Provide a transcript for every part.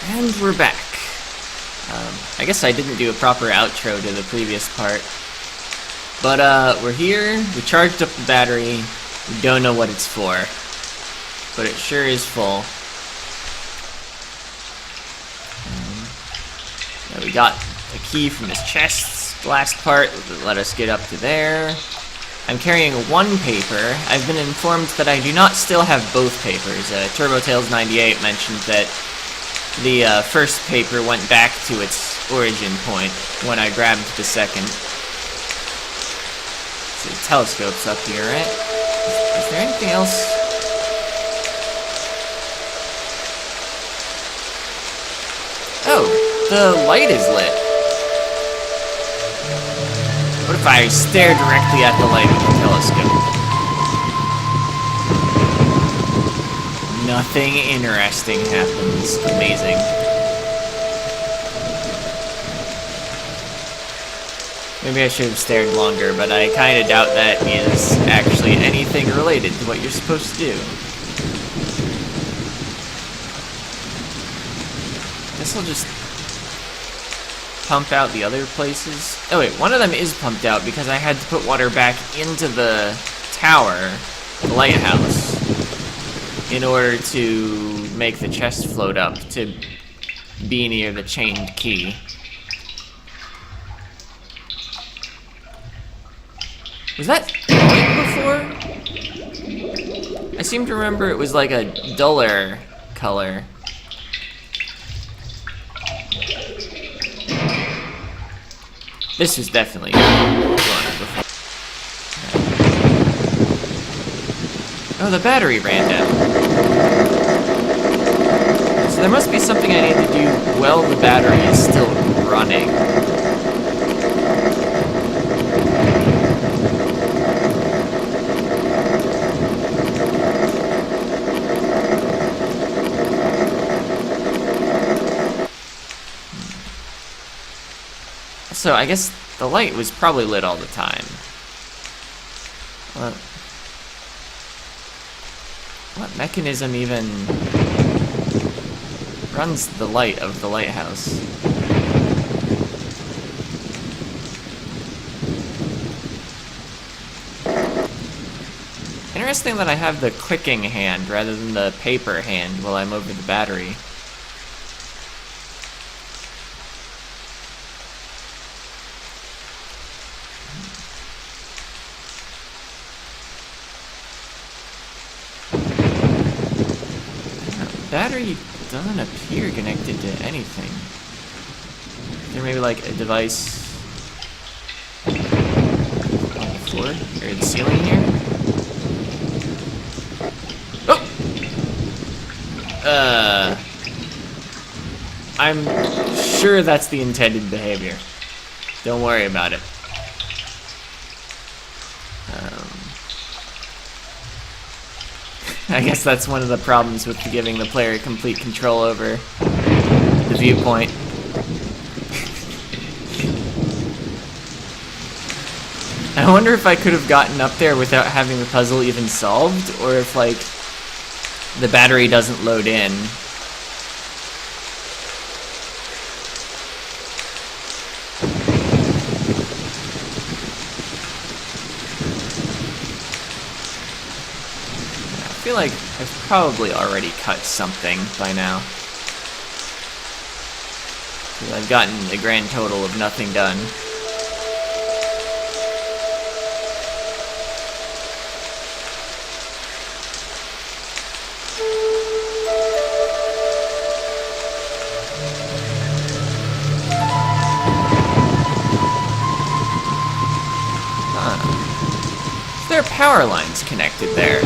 And we're back. I guess I didn't do a proper outro to the previous part. But, we're here, we charged up the battery, we don't know what it's for. But it sure is full. Yeah, we got a key from his chest, last part, that let us get up to there. I'm carrying one paper. I've been informed that I do not still have both papers. TurboTales98 mentioned that the first paper went back to its origin point when I grabbed the second. So the telescope's up here, right? Is there anything else? Oh, the light is lit. What if I stare directly at the light of the telescope? Nothing interesting happens. Amazing. Maybe I should have stared longer, but I kinda doubt that is actually anything related to what you're supposed to do. Guess I'll just pump out the other places. Oh wait, one of them is pumped out because I had to put water back into the tower, the lighthouse, in order to make the chest float up to be near the chained key. Was that white before? I seem to remember it was like a duller color. This was definitely blonde before. Oh, the battery ran down. So there must be something I need to do while the battery is still running. So I guess the light was probably lit all the time. What mechanism even runs the light of the lighthouse? Interesting that I have the clicking hand rather than the paper hand while I'm over the battery. Battery doesn't appear connected to anything. Is there maybe like a device on the floor or the ceiling here? Oh! I'm sure that's the intended behavior. Don't worry about it. I guess that's one of the problems with giving the player complete control over the viewpoint. I wonder if I could have gotten up there without having the puzzle even solved, or if, like, the battery doesn't load in. I feel like I've probably already cut something by now. Because I've gotten a grand total of nothing done. There are power lines connected there.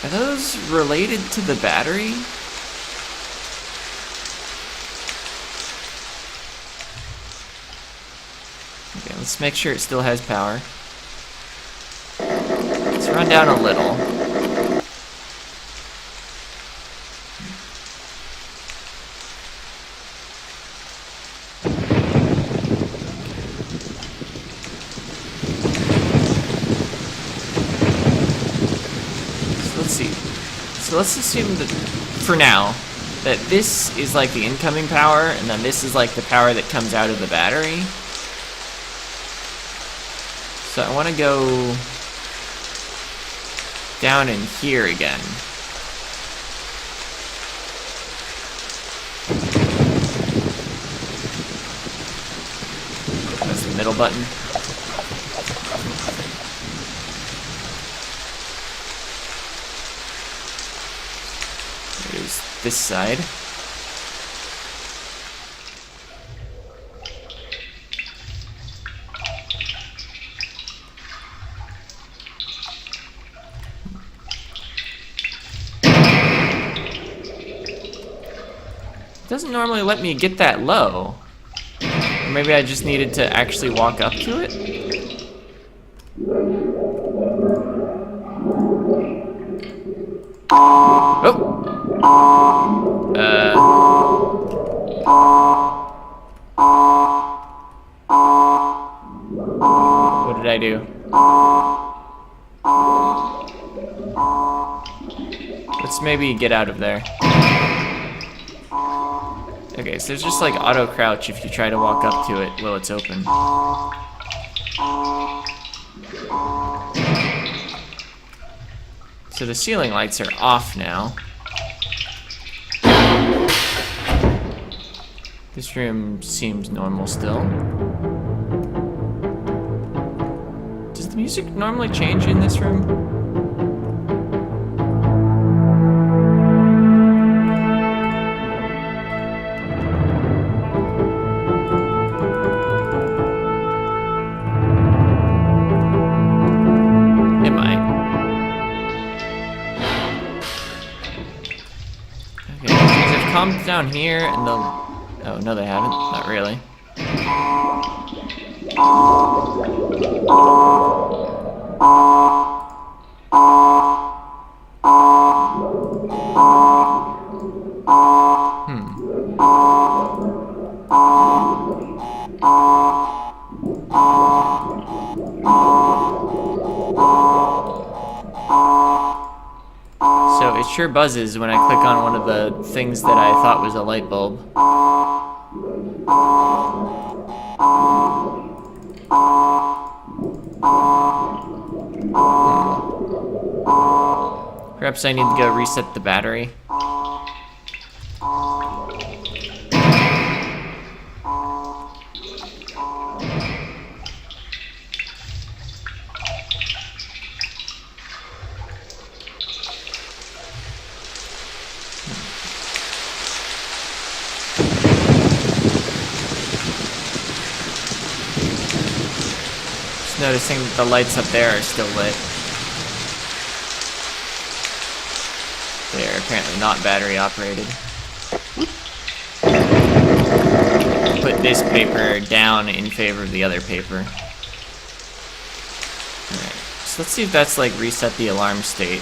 Are those related to the battery? Okay, let's make sure it still has power. Let's run down a little. So let's assume that, for now, that this is like the incoming power, and then this is like the power that comes out of the battery. So I want to go down in here again. That's the middle button. There's this side. It doesn't normally let me get that low. Or maybe I just needed to actually walk up to it? Oh! What did I do? Let's maybe get out of there. Okay, so there's just like auto crouch if you try to walk up to it while it's open. So the ceiling lights are off now. This room seems normal still. Does the music normally change in this room? Calmed down here and the... Oh, no they haven't. Not really. So it sure buzzes when I click on one of the things that I thought was a light bulb. Perhaps I need to go reset the battery. Noticing that the lights up there are still lit. They are apparently not battery operated. Put this paper down in favor of the other paper. Alright, so let's see if that's like reset the alarm state.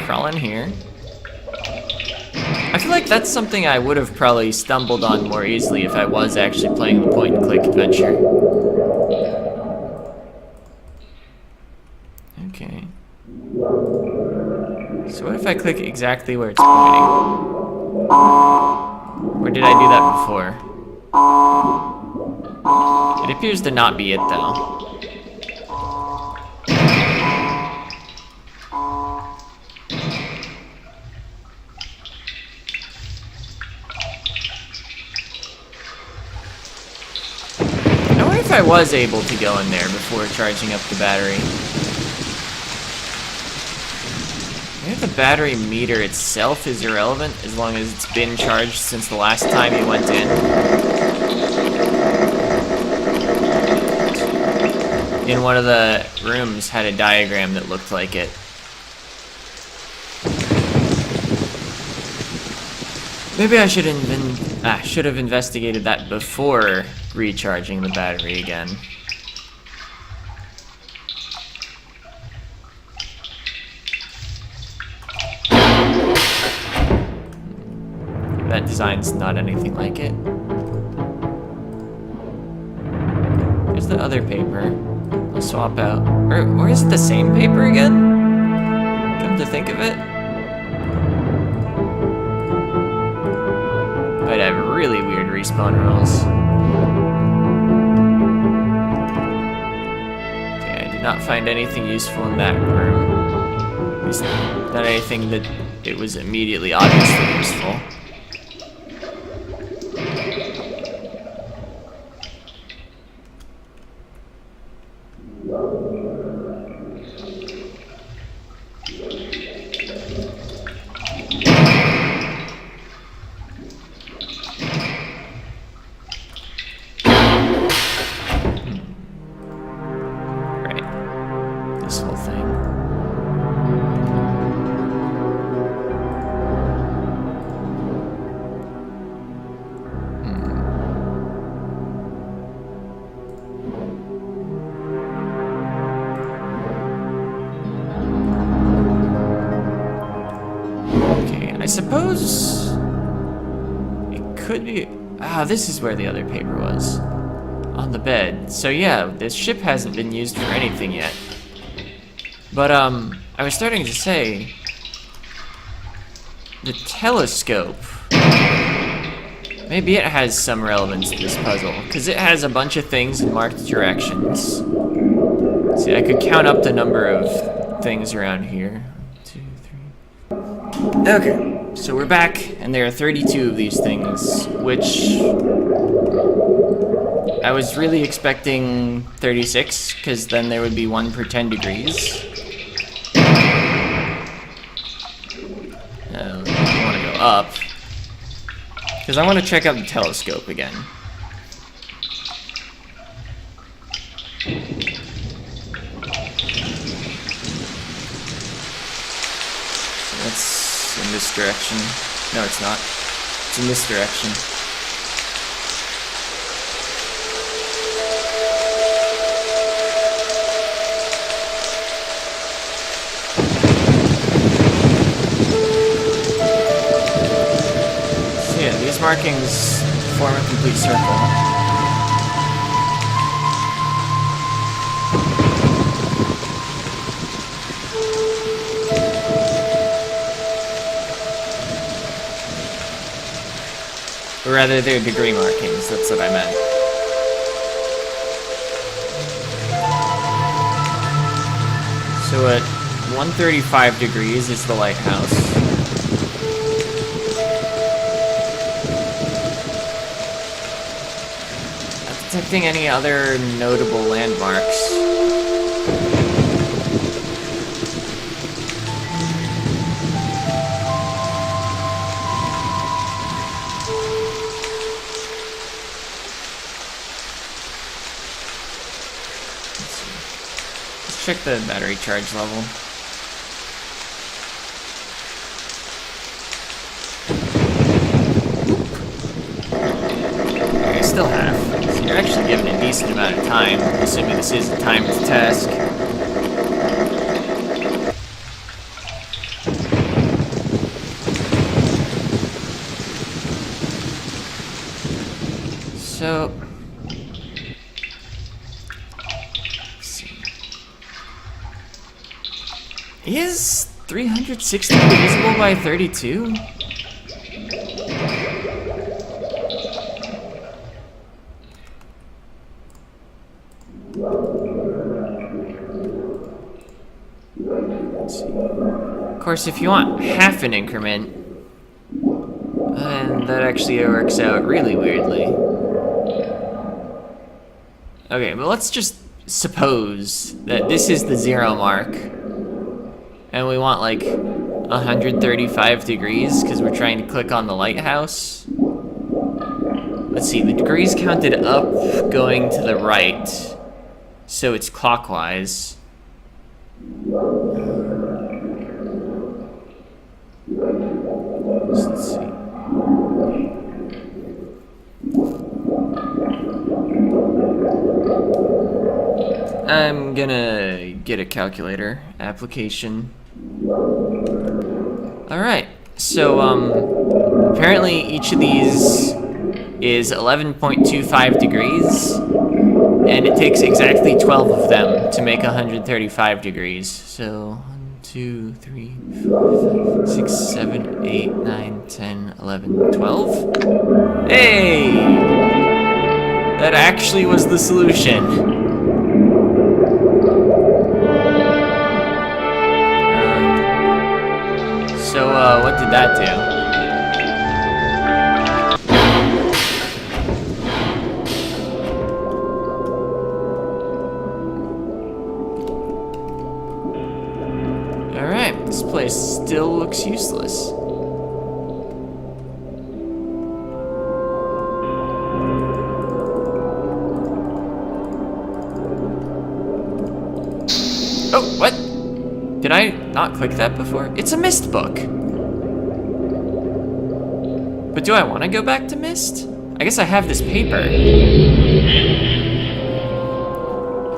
Crawl in here. I feel like that's something I would have probably stumbled on more easily if I was actually playing the point-and-click adventure. Okay. So what if I click exactly where it's pointing? Or did I do that before? It appears to not be it, though. If I was able to go in there before charging up the battery. Maybe the battery meter itself is irrelevant as long as it's been charged since the last time you went in. In one of the rooms had a diagram that looked like it. Maybe I should have investigated that before recharging the battery again. That design's not anything like it. the other paper? I'll swap out. Or is it the same paper again? Come to think of it. Might have really weird respawn rules. Okay, I did not find anything useful in that room. At least not anything that it was immediately obviously useful. Right. This whole thing. I suppose it could be. Ah, this is where the other paper was. On the bed. So yeah, this ship hasn't been used for anything yet. But I was starting to say the telescope. Maybe it has some relevance to this puzzle, because it has a bunch of things in marked directions. See, I could count up the number of things around here. 1, 2, 3. Okay. So we're back, and there are 32 of these things, which I was really expecting 36, because then there would be one per 10 degrees. I want to go up, because I want to check out the telescope again. So let's in this direction. No, it's not. It's in this direction. So yeah, these markings form a complete circle. Or rather, they're degree markings, that's what I meant. So at 135 degrees is the lighthouse. Not detecting any other notable landmarks. Check the battery charge level. Okay, still half. So you're actually given a decent amount of time, assuming this is a timed task. So is 360 divisible by 32? Let's see. Of course, if you want half an increment, then that actually works out really weirdly. Okay, but let's just suppose that this is the 0 mark. And we want like 135 degrees because we're trying to click on the lighthouse. Let's see, the degrees counted up going to the right. So it's clockwise. Let's see. I'm gonna get a calculator application. Alright, so apparently each of these is 11.25 degrees, And it takes exactly 12 of them to make 135 degrees. So 1, 2, 3, 4, 5, 6, 7, 8, 9, 10, 11, 12. Hey! That actually was the solution. What did that do? Alright, this place still looks useless. Oh, what? Did I not click that before? It's a Myst book. But do I want to go back to Myst? I guess I have this paper.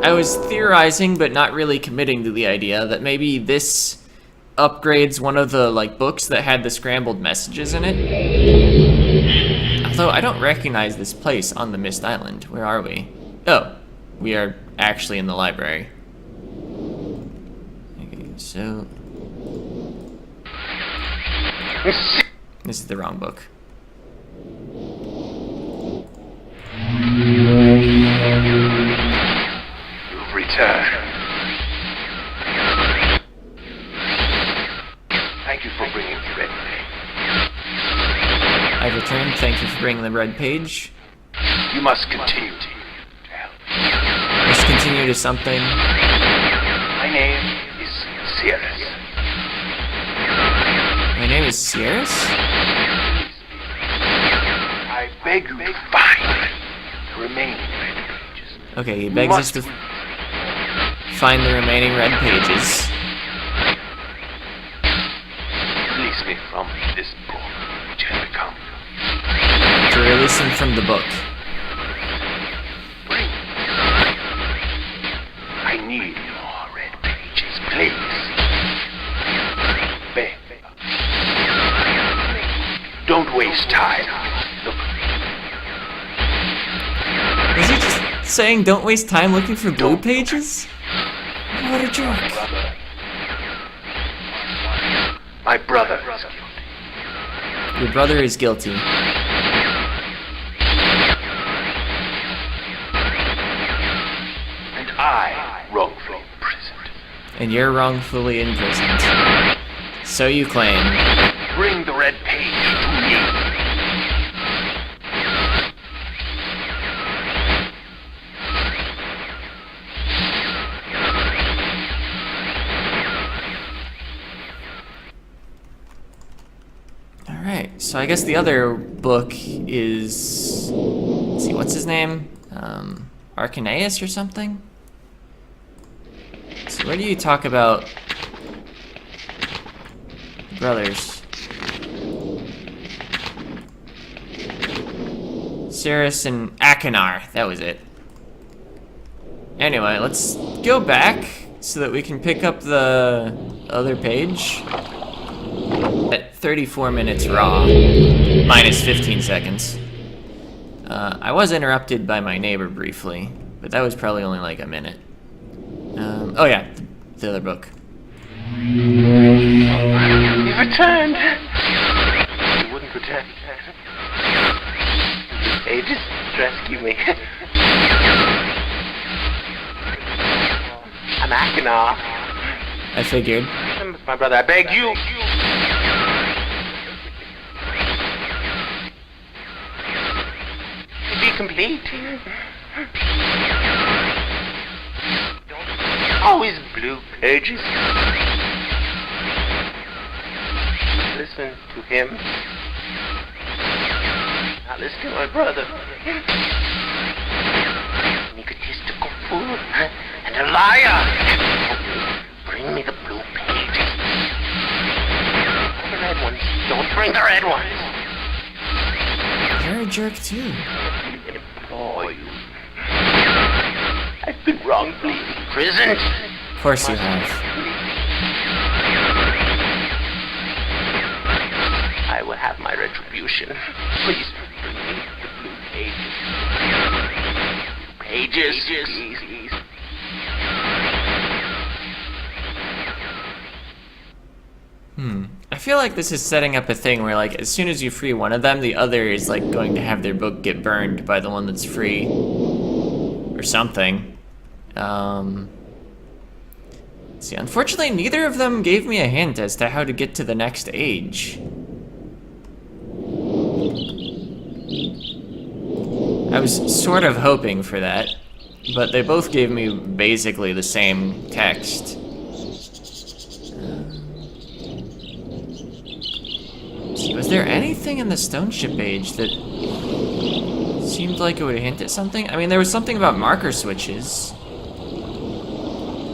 I was theorizing, but not really committing to the idea that maybe this upgrades one of the books that had the scrambled messages in it. Although I don't recognize this place on the Myst Island. Where are we? Oh, we are actually in the library. Okay, so this is the wrong book. You've returned. Thank you for bringing the red page. I've returned. Thank you for bringing the red page. You must continue to help. Let's continue to something. My name is Sirius. My name is Sirius? I beg you to find the remaining red pages. Okay, he begs us to find the remaining red pages. Release me from this book, which has become. To release him from the book. Bring. I need more red pages, please. Beg. Don't waste time. Look. Is he just saying don't waste time looking for blue pages? What a jerk. My brother is guilty. Your brother is guilty. And I wrongfully imprisoned. And you're wrongfully imprisoned. So you claim. Bring the red page to me. Alright, so I guess the other book is... Let's see, what's his name? Archinaeus or something? So where do you talk about brothers? Sirius and Akinar, that was it. Anyway, let's go back so that we can pick up the other page. At 34 minutes raw, minus 15 seconds. I was interrupted by my neighbor briefly, but that was probably only like a minute. Oh yeah, the other book. You've returned. You wouldn't return. Pages rescue me. I'm Akinar. I figured. My brother, I beg you. To be complete. Always blue pages. Listen to him. Now listen to my brother. An egotistical fool and a liar. Bring me the blue pages. The red ones. Don't bring the red ones. You're a jerk too. I implore you. I've been wrongfully imprisoned. Of course you have. I will have my retribution. Please bring me the blue pages. pages, please. I feel like this is setting up a thing where, like, as soon as you free one of them, the other is, like, going to have their book get burned by the one that's free. Or something. See, unfortunately, neither of them gave me a hint as to how to get to the next age. I was sort of hoping for that, but they both gave me basically the same text. Was there anything in the stone ship age that seemed like it would hint at something? I mean, there was something about marker switches.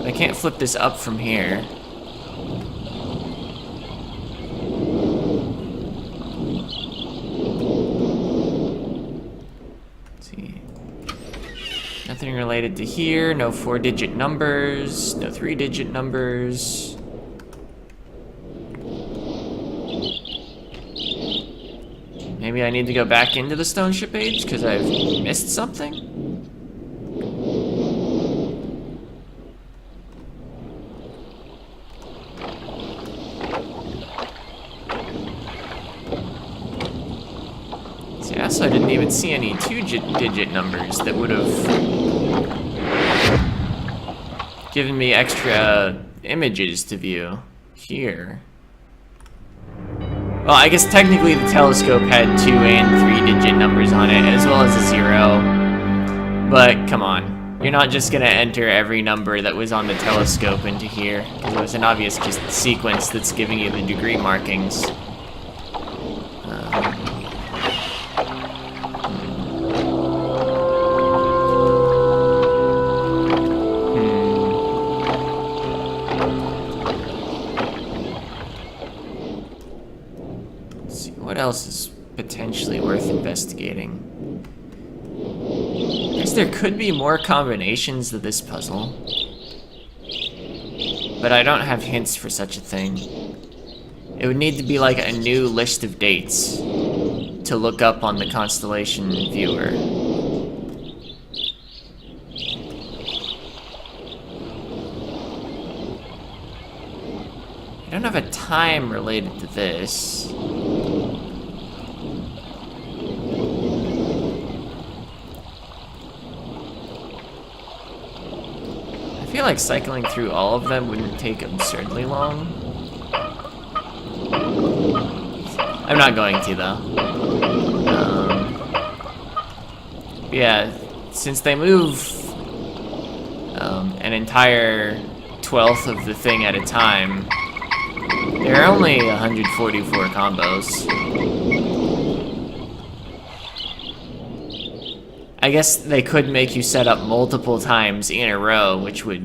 I can't flip this up from here. Let's see. Nothing related to here. No 4-digit numbers. No 3-digit numbers. Maybe I need to go back into the stone ship age because I've missed something? See, also I didn't even see any 2-digit numbers that would have given me extra images to view here. Well, I guess technically the telescope had 2 and 3-digit numbers on it, as well as a 0. But, come on. You're not just gonna enter every number that was on the telescope into here, because it was an obvious just sequence that's giving you the degree markings. What else is potentially worth investigating? I guess there could be more combinations of this puzzle. But I don't have hints for such a thing. It would need to be like a new list of dates to look up on the Constellation viewer. I don't have a time related to this. I feel like cycling through all of them wouldn't take absurdly long. I'm not going to, though. Yeah, since they move an entire 12th of the thing at a time, there are only 144 combos. I guess they could make you set up multiple times in a row, which would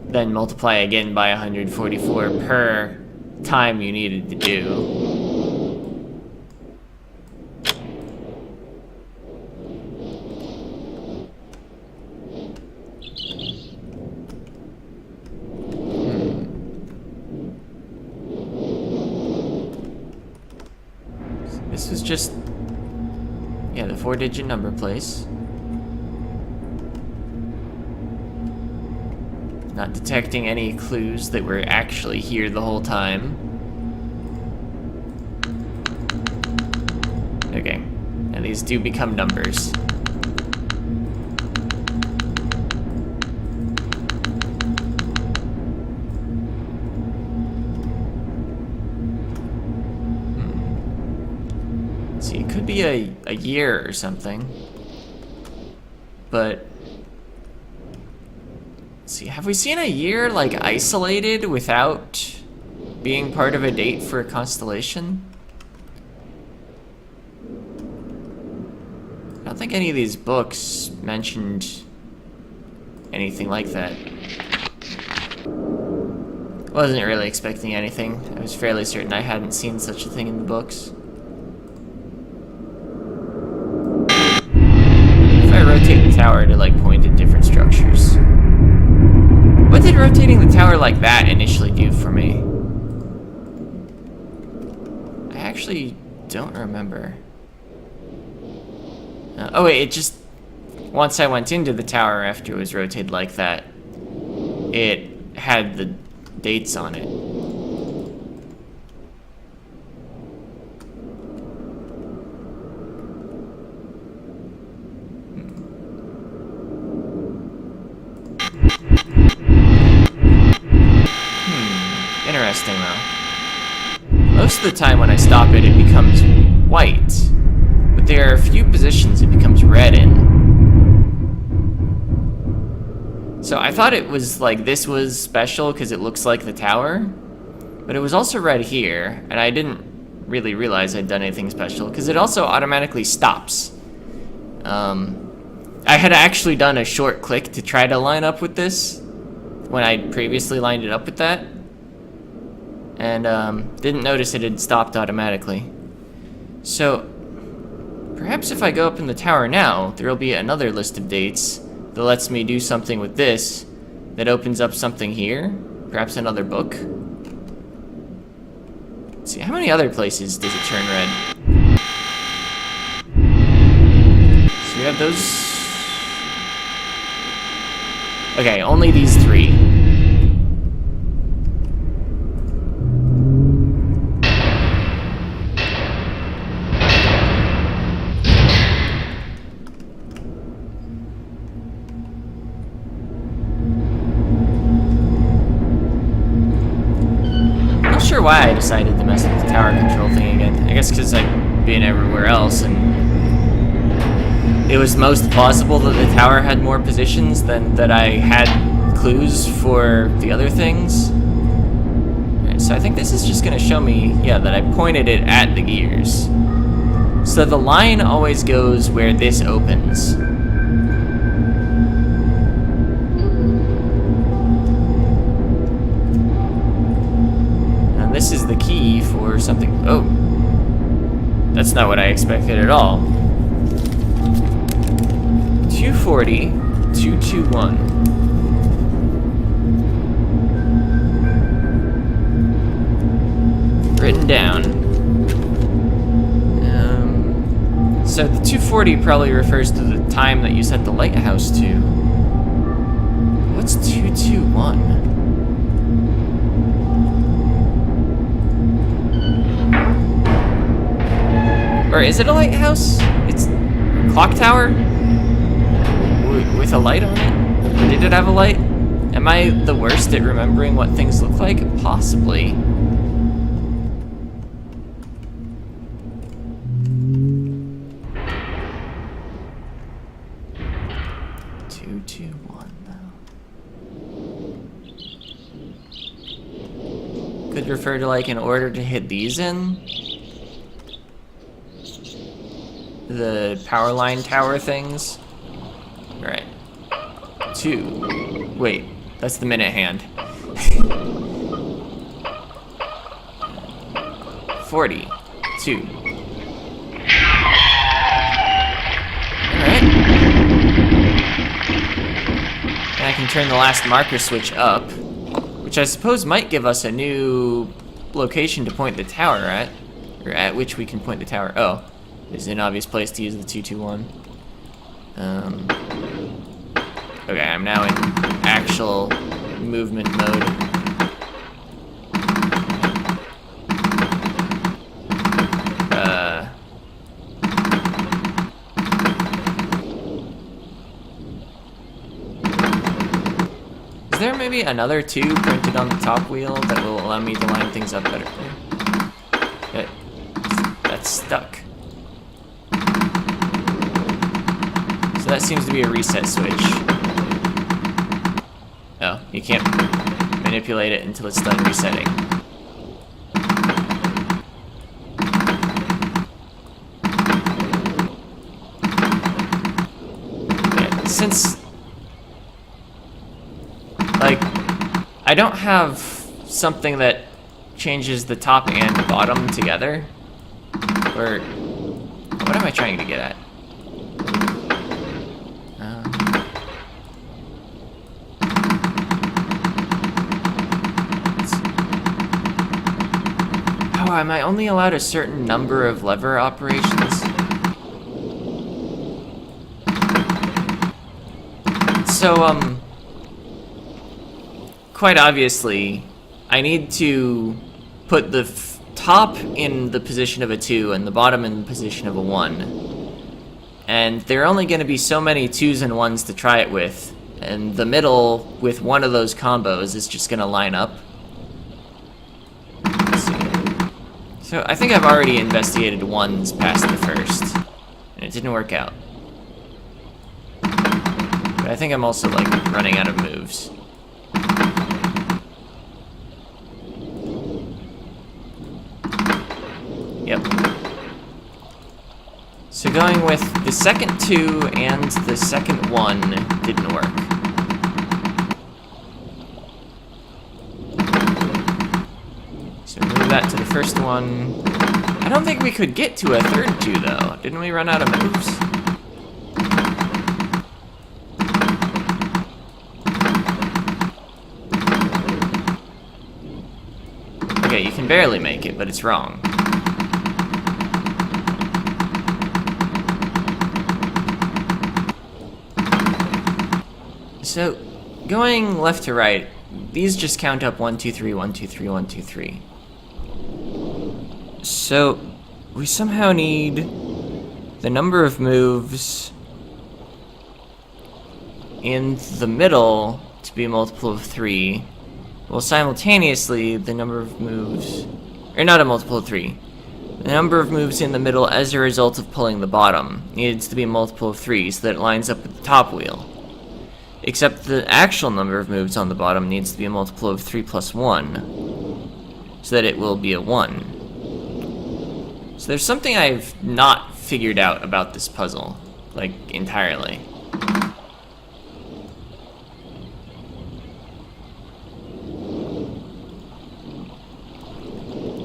then multiply again by 144 per time you needed to do. This was just, yeah, the 4-digit number place. Not detecting any clues that were actually here the whole time. Okay, and these do become numbers. See, it could be a year or something. But see, have we seen a year like isolated without being part of a date for a constellation? I don't think any of these books mentioned anything like that. Wasn't really expecting anything. I was fairly certain I hadn't seen such a thing in the books. If I rotate the tower to like point at different structures. What did rotating the tower like that initially do for me? I actually don't remember. Oh wait, it just once I went into the tower after it was rotated like that, it had the dates on it. Interesting, though. Most of the time when I stop it, it becomes white. But there are a few positions it becomes red in. So I thought it was like this was special because it looks like the tower. But it was also red here, and I didn't really realize I'd done anything special because it also automatically stops. I had actually done a short click to try to line up with this when I previously lined it up with that. And didn't notice it had stopped automatically. So perhaps if I go up in the tower now, there will be another list of dates that lets me do something with this that opens up something here, perhaps another book. Let's see, how many other places does it turn red? So we have those. Okay, only these 3. Sure why I decided to mess with the tower control thing again. I guess because I've been everywhere else, and it was most plausible that the tower had more positions than that I had clues for the other things. Right, so I think this is just going to show me, yeah, that I pointed it at the gears. So the line always goes where this opens. This is the key for something. Oh, that's not what I expected at all. 240, 221. Written down. So the 240 probably refers to the time that you set the lighthouse to. What's 221? Or is it a lighthouse? It's a clock tower? With a light on it? Or did it have a light? Am I the worst at remembering what things look like? Possibly. Could refer to like in order to hit these in. The power line tower things. Alright. 2. Wait, that's the minute hand. 40. 2. Alright. And I can turn the last marker switch up, which I suppose might give us a new location to point the tower at. Or at which we can point the tower. Oh. Is an obvious place to use the 221. Okay, I'm now in actual movement mode. Is there maybe another 2 printed on the top wheel that will allow me to line things up better? That's stuck. That seems to be a reset switch. Oh, you can't manipulate it until it's done resetting. Okay, since, like, I don't have something that changes the top and bottom together, or what am I trying to get at? Oh, am I only allowed a certain number of lever operations? So, quite obviously, I need to put the top in the position of a 2 and the bottom in the position of a 1. And there are only going to be so many 2s and 1s to try it with, and the middle with one of those combos is just going to line up. Let's see. So I think I've already investigated 1s past the first, and it didn't work out. But I think I'm also, like, running out of moves. Yep. So going with the second 2 and the second 1 didn't work. So move that to the first one. I don't think we could get to a third 2 though. Didn't we run out of moves? Okay, you can barely make it, but it's wrong. So, going left to right, these just count up 1, 2, 3, 1, 2, 3, 1, 2, 3. So, we somehow need the number of moves in the middle to be a multiple of 3, while simultaneously the number of moves, or not a multiple of 3, the number of moves in the middle as a result of pulling the bottom needs to be a multiple of 3 so that it lines up with the top wheel. Except the actual number of moves on the bottom needs to be a multiple of 3 plus 1, so that it will be a 1. So there's something I've not figured out about this puzzle, like, entirely.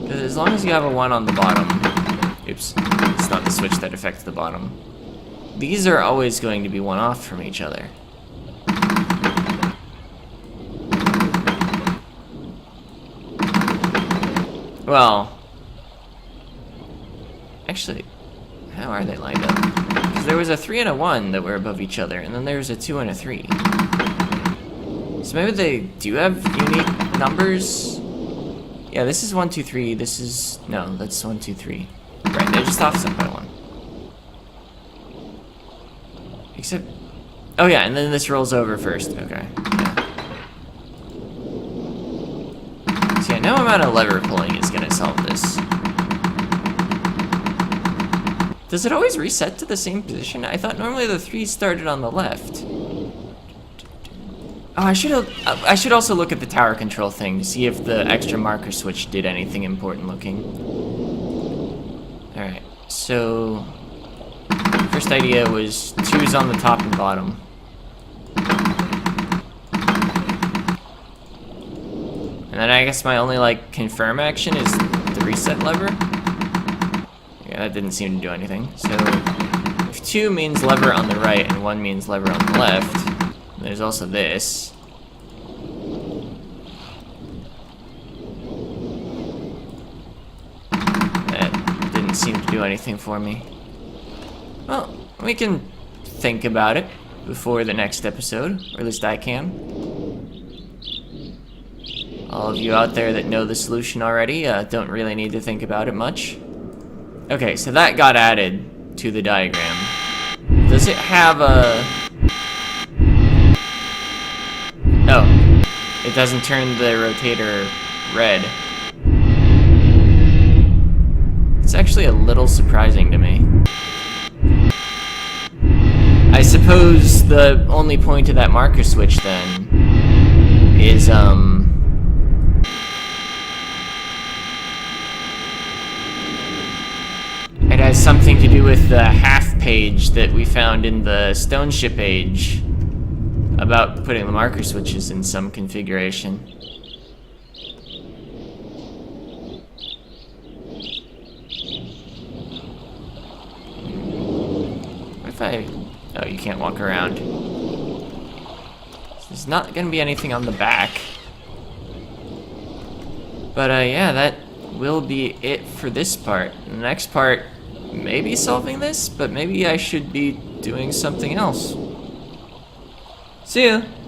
Because as long as you have a 1 on the bottom, oops, it's not the switch that affects the bottom, these are always going to be one off from each other. Well, actually, how are they lined up? Because there was a 3 and a 1 that were above each other, and then there was a 2 and a 3. So maybe they do have unique numbers? Yeah, this is 1, 2, 3, this is... no, that's 1, 2, 3. Right, they're just offset by 1. Except... oh yeah, and then this rolls over first, okay. Yeah, no amount of lever pulling is gonna solve this. Does it always reset to the same position? I thought normally the 3 started on the left. Oh, I should also look at the tower control thing to see if the extra marker switch did anything important looking. Alright, so... first idea was 2's on the top and bottom. And then I guess my only, like, confirm action is the reset lever. Yeah, that didn't seem to do anything. So, if 2 means lever on the right and 1 means lever on the left, there's also this. That didn't seem to do anything for me. Well, we can think about it before the next episode, or at least I can. All of you out there that know the solution already don't really need to think about it much. Okay, so that got added to the diagram. Does it have a... oh, it doesn't turn the rotator red. It's actually a little surprising to me. I suppose the only point of that marker switch then is, it has something to do with the half page that we found in the Stone Ship Age about putting the marker switches in some configuration. What if I... oh, you can't walk around. There's not gonna be anything on the back. But yeah, that will be it for this part. The next part, maybe solving this, but maybe I should be doing something else. See you.